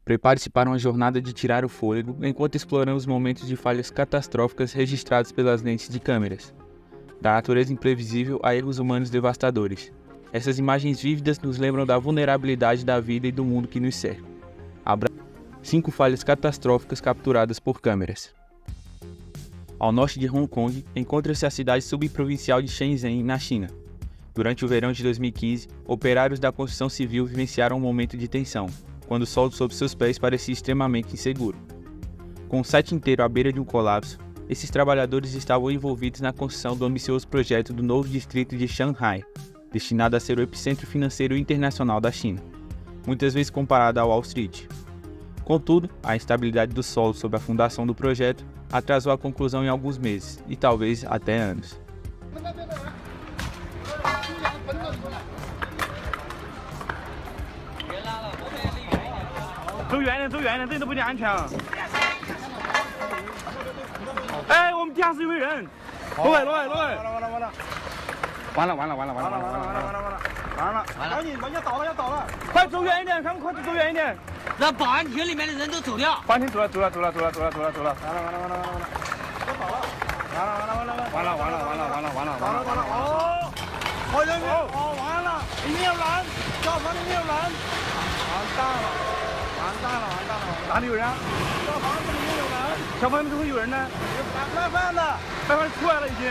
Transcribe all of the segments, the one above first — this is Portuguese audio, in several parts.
Prepare-se para uma jornada de tirar o fôlego enquanto exploramos momentos de falhas catastróficas registrados pelas lentes de câmeras. Da natureza imprevisível a erros humanos devastadores. Essas imagens vívidas nos lembram da vulnerabilidade da vida e do mundo que nos cerca. 5 falhas catastróficas capturadas por câmeras. Ao norte de Hong Kong, encontra-se a cidade subprovincial de Shenzhen, na China. Durante o verão de 2015, operários da construção civil vivenciaram um momento de tensão, quando o solo sob seus pés parecia extremamente inseguro. Com o site inteiro à beira de um colapso, esses trabalhadores estavam envolvidos na construção do ambicioso projeto do novo distrito de Shanghai, destinado a ser o epicentro financeiro internacional da China, muitas vezes comparado ao Wall Street. Contudo, a instabilidade do solo sob a fundação do projeto atrasou a conclusão em alguns meses, e talvez até anos. 走远点，走远点，这都不安全啊！哎，我们底下是有人，落来，落来，落来！完了，完了，完了，完了，完了，完了，完了，完了，完了，完了！赶紧，要倒了，要倒了！快走远一点，他们快走远一点！让保安亭里面的人都走掉。保安亭走了，走了，走了，走了，走了，走了，走了！完了，完了，完了，完了，完了！要倒了！完了，完了，完了，完了，完了，完了，完了，完了，完了，完了，完了！哦，好像是，哦，完了，里面有人，教堂里面有人，完蛋了！ 完蛋了，完蛋了！哪里有人？小房子里面有人。小房子怎么会有人呢？有卖饭的，卖饭出来了已经。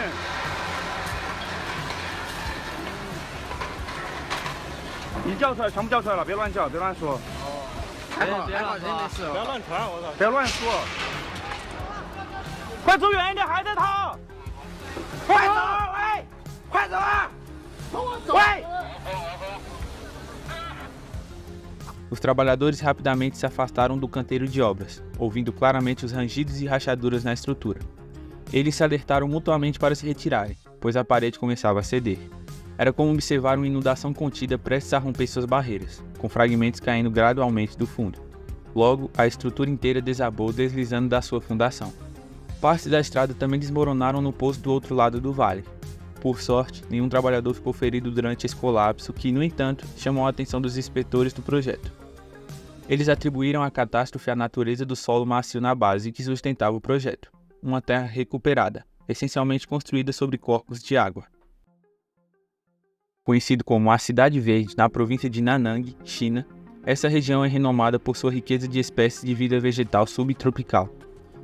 你叫出来，全部叫出来了，别乱叫，别乱说。哦。还好，真没事。不要乱传，我操！不要乱说。快走远一点，还在逃！快走！喂，快走啊！喂！ Os trabalhadores rapidamente se afastaram do canteiro de obras, ouvindo claramente os rangidos e rachaduras na estrutura. Eles se alertaram mutuamente para se retirarem, pois a parede começava a ceder. Era como observar uma inundação contida prestes a romper suas barreiras, com fragmentos caindo gradualmente do fundo. Logo, a estrutura inteira desabou, deslizando da sua fundação. Partes da estrada também desmoronaram no poço do outro lado do vale. Por sorte, nenhum trabalhador ficou ferido durante esse colapso que, no entanto, chamou a atenção dos inspetores do projeto. Eles atribuíram a catástrofe à natureza do solo macio na base que sustentava o projeto, uma terra recuperada, essencialmente construída sobre corpos de água. Conhecido como a Cidade Verde na província de Nanang, China, essa região é renomada por sua riqueza de espécies de vida vegetal subtropical.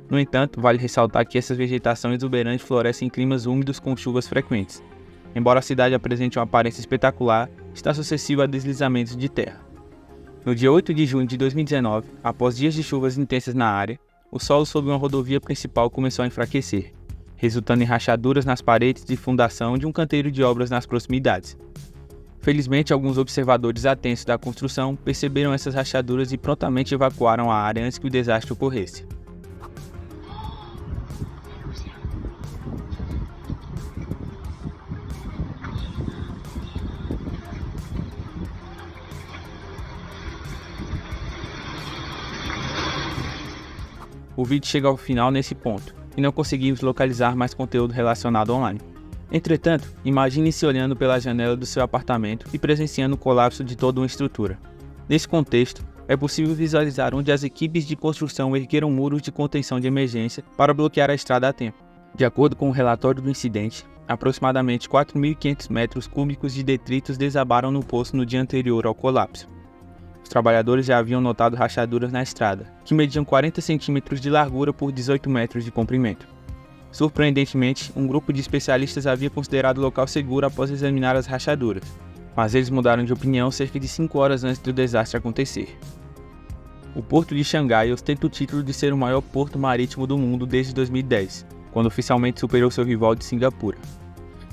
No entanto, vale ressaltar que essa vegetação exuberante floresce em climas úmidos com chuvas frequentes. Embora a cidade apresente uma aparência espetacular, está suscetível a deslizamentos de terra. No dia 8 de junho de 2019, após dias de chuvas intensas na área, o solo sob uma rodovia principal começou a enfraquecer, resultando em rachaduras nas paredes de fundação de um canteiro de obras nas proximidades. Felizmente, alguns observadores atentos da construção perceberam essas rachaduras e prontamente evacuaram a área antes que o desastre ocorresse. O vídeo chega ao final nesse ponto, e não conseguimos localizar mais conteúdo relacionado online. Entretanto, imagine-se olhando pela janela do seu apartamento e presenciando o colapso de toda uma estrutura. Nesse contexto, é possível visualizar onde as equipes de construção ergueram muros de contenção de emergência para bloquear a estrada a tempo. De acordo com o relatório do incidente, aproximadamente 4.500 metros cúbicos de detritos desabaram no poço no dia anterior ao colapso. Os trabalhadores já haviam notado rachaduras na estrada, que mediam 40 centímetros de largura por 18 metros de comprimento. Surpreendentemente, um grupo de especialistas havia considerado o local seguro após examinar as rachaduras, mas eles mudaram de opinião cerca de 5 horas antes do desastre acontecer. O porto de Xangai ostenta o título de ser o maior porto marítimo do mundo desde 2010, quando oficialmente superou seu rival de Singapura.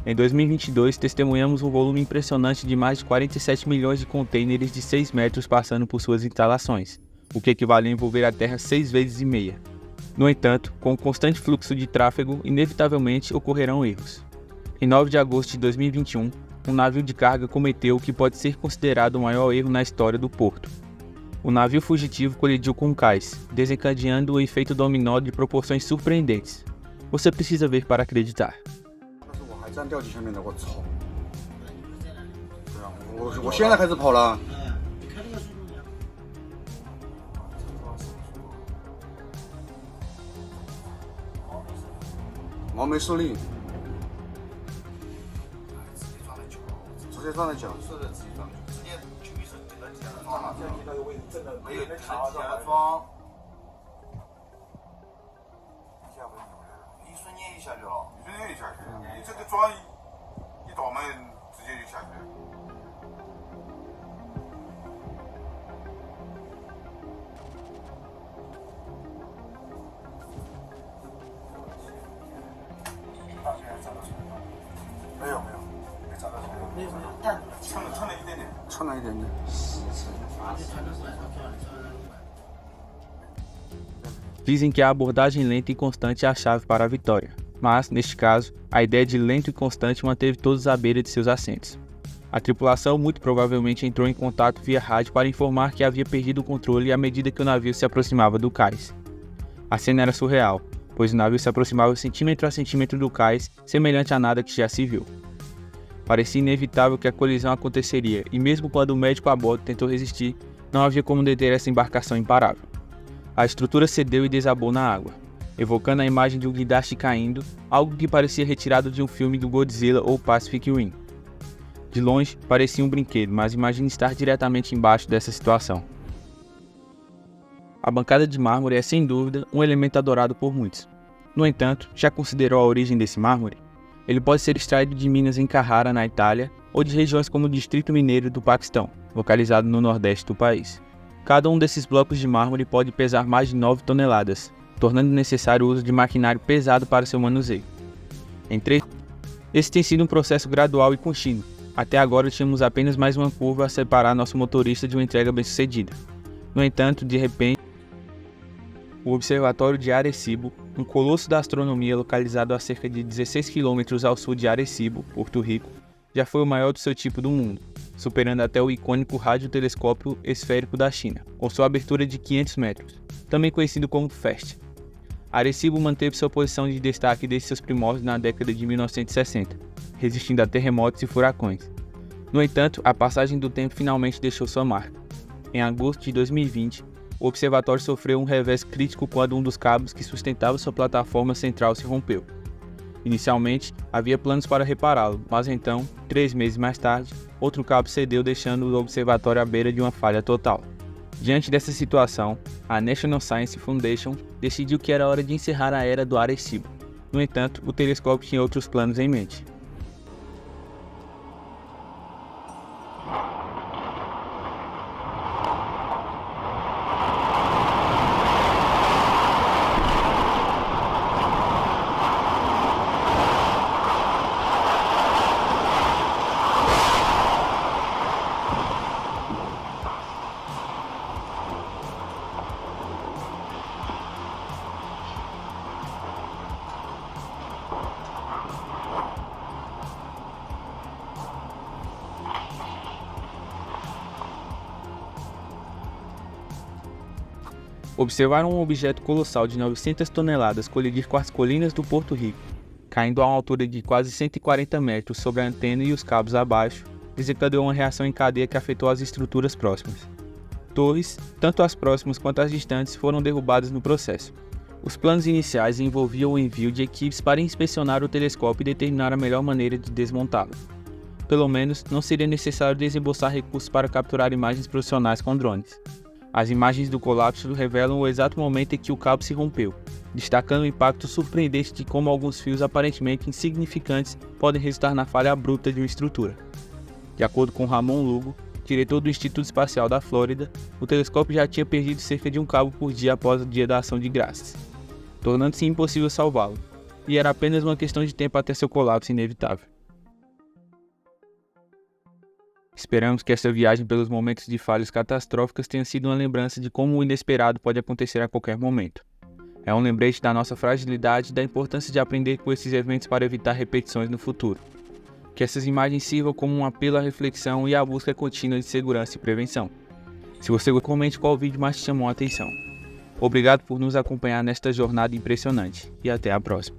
Em 2022, testemunhamos um volume impressionante de mais de 47 milhões de contêineres de 6 metros passando por suas instalações, o que equivale a envolver a Terra 6 vezes e meia. No entanto, com o constante fluxo de tráfego, inevitavelmente ocorrerão erros. Em 9 de agosto de 2021, um navio de carga cometeu o que pode ser considerado o maior erro na história do porto. O navio fugitivo colidiu com um cais, desencadeando o efeito dominó de proporções surpreendentes. Você precisa ver para acreditar. 站吊机下面的，我操！对啊，我现在开始跑了。毛没受力，直接装在脚，是的，直接装，直接球衣是顶到底下装了，这样那个位置正的没有那卡上来装，一下不扭来了，一瞬间就下去了，一瞬间就下去了，你这个装一倒门直接就下去了。没有，没找到手，没有，但撑了一点点，撑了一点点。Dizem que a abordagem lenta e constante é a chave para a vitória, mas, neste caso, a ideia de lento e constante manteve todos à beira de seus assentos. A tripulação muito provavelmente entrou em contato via rádio para informar que havia perdido o controle à medida que o navio se aproximava do cais. A cena era surreal, pois o navio se aproximava centímetro a centímetro do cais, semelhante a nada que já se viu. Parecia inevitável que a colisão aconteceria, e mesmo quando o médico a bordo tentou resistir, não havia como deter essa embarcação imparável. A estrutura cedeu e desabou na água, evocando a imagem de um guindaste caindo, algo que parecia retirado de um filme do Godzilla ou Pacific Rim. De longe, parecia um brinquedo, mas imagine estar diretamente embaixo dessa situação. A bancada de mármore é, sem dúvida, um elemento adorado por muitos. No entanto, já considerou a origem desse mármore? Ele pode ser extraído de minas em Carrara, na Itália, ou de regiões como o Distrito Mineiro do Paquistão, localizado no nordeste do país. Cada um desses blocos de mármore pode pesar mais de 9 toneladas, tornando necessário o uso de maquinário pesado para seu manuseio. Esse tem sido um processo gradual e contínuo. Até agora tínhamos apenas mais uma curva a separar nosso motorista de uma entrega bem-sucedida. No entanto, de repente, o Observatório de Arecibo, um colosso da astronomia localizado a cerca de 16 km ao sul de Arecibo, Porto Rico, já foi o maior do seu tipo do mundo, superando até o icônico radiotelescópio esférico da China, com sua abertura de 500 metros, também conhecido como FAST. Arecibo manteve sua posição de destaque desde seus primórdios na década de 1960, resistindo a terremotos e furacões. No entanto, a passagem do tempo finalmente deixou sua marca. Em agosto de 2020, o observatório sofreu um revés crítico quando um dos cabos que sustentava sua plataforma central se rompeu. Inicialmente, havia planos para repará-lo, mas então, 3 meses mais tarde, outro cabo cedeu, deixando o observatório à beira de uma falha total. Diante dessa situação, a National Science Foundation decidiu que era hora de encerrar a era do Arecibo. No entanto, o telescópio tinha outros planos em mente. Observar um objeto colossal de 900 toneladas colidir com as colinas do Porto Rico, caindo a uma altura de quase 140 metros sobre a antena e os cabos abaixo, desencadeou uma reação em cadeia que afetou as estruturas próximas. Torres, tanto as próximas quanto as distantes, foram derrubadas no processo. Os planos iniciais envolviam o envio de equipes para inspecionar o telescópio e determinar a melhor maneira de desmontá-lo. Pelo menos, não seria necessário desembolsar recursos para capturar imagens profissionais com drones. As imagens do colapso revelam o exato momento em que o cabo se rompeu, destacando o impacto surpreendente de como alguns fios aparentemente insignificantes podem resultar na falha abrupta de uma estrutura. De acordo com Ramon Lugo, diretor do Instituto Espacial da Flórida, o telescópio já tinha perdido cerca de um cabo por dia após o dia da ação de graças, tornando-se impossível salvá-lo, e era apenas uma questão de tempo até seu colapso inevitável. Esperamos que essa viagem pelos momentos de falhas catastróficas tenha sido uma lembrança de como o inesperado pode acontecer a qualquer momento. É um lembrete da nossa fragilidade e da importância de aprender com esses eventos para evitar repetições no futuro. Que essas imagens sirvam como um apelo à reflexão e à busca contínua de segurança e prevenção. Se você gostou, comente qual vídeo mais te chamou a atenção. Obrigado por nos acompanhar nesta jornada impressionante e até a próxima.